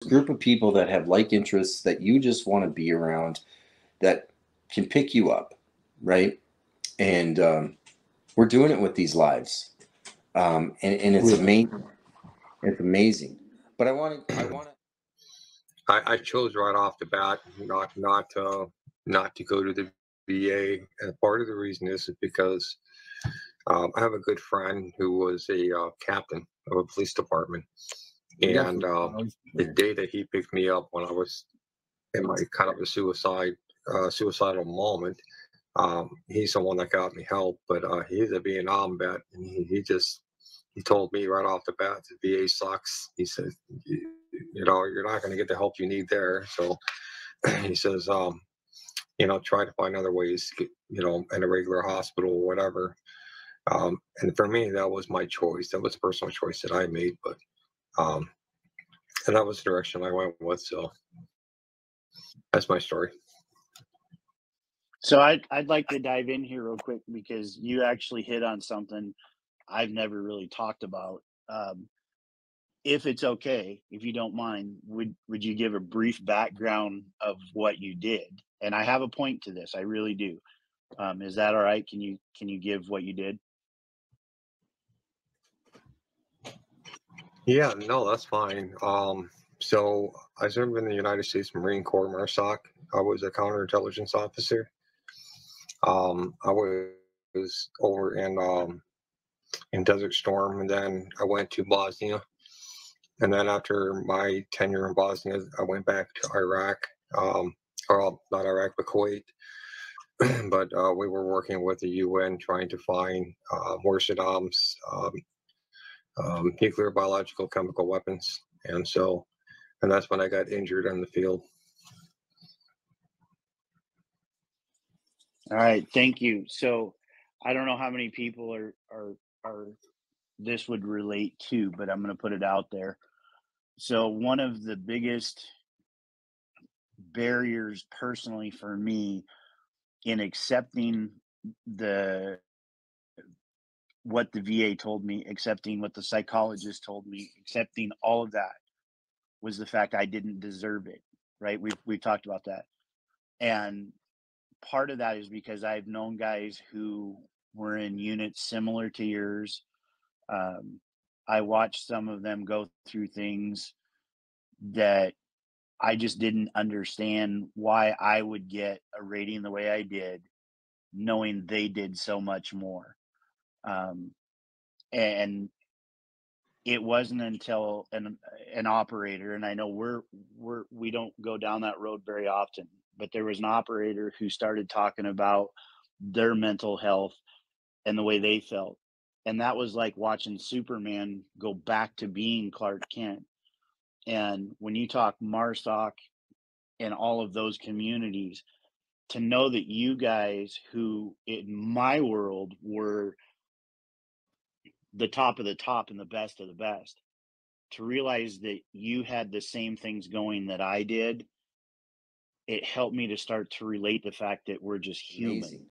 group of people that have like interests that you just want to be around, that can pick you up, right? And we're doing it with these lives, and it's Yeah. amazing. It's amazing. But I want to. I chose right off the bat not to go to the VA, and part of the reason is because I have a good friend who was a captain of a police department, and the day that he picked me up when I was in my kind of a suicidal moment, he's the one that got me help. But he's a Vietnam vet, and he told me right off the bat the VA sucks. He said, you're not going to get the help you need there. So he says, try to find other ways, to get, in a regular hospital or whatever. And for me, that was my choice. That was a personal choice that I made, but um, and that was the direction I went with. So that's my story. So I'd like to dive in here real quick because you actually hit on something I've never really talked about. If it's okay, if you don't mind, would you give a brief background of what you did? And I have a point to this, I really do. Is that all right? Can you give what you did? Yeah, no, that's fine. So I served in the United States Marine Corps, MARSOC. I was a counterintelligence officer. I was over in Desert Storm, and then I went to Bosnia. And then after my tenure in Bosnia, I went back to Iraq, or not Iraq, but Kuwait. But we were working with the UN trying to find where Saddam's nuclear, biological, chemical weapons. And that's when I got injured in the field. All right, thank you. So I don't know how many people are this would relate to, but I'm going to put it out there. So one of the biggest barriers personally for me in accepting the what the VA told me, accepting what the psychologist told me, accepting all of that was the fact I didn't deserve it. Right? We've talked about that. And part of that is because I've known guys who were in units similar to yours. Um, I watched some of them go through things that I just didn't understand why I would get a rating the way I did, knowing they did so much more. Um, and it wasn't until an operator, and I know we don't go down that road very often, but there was an operator who started talking about their mental health and the way they felt. And that was like watching Superman go back to being Clark Kent. And when you talk MARSOC and all of those communities, to know that you guys, who in my world were the top of the top and the best of the best, to realize that you had the same things going that I did, it helped me to start to relate the fact that we're just human. Amazing.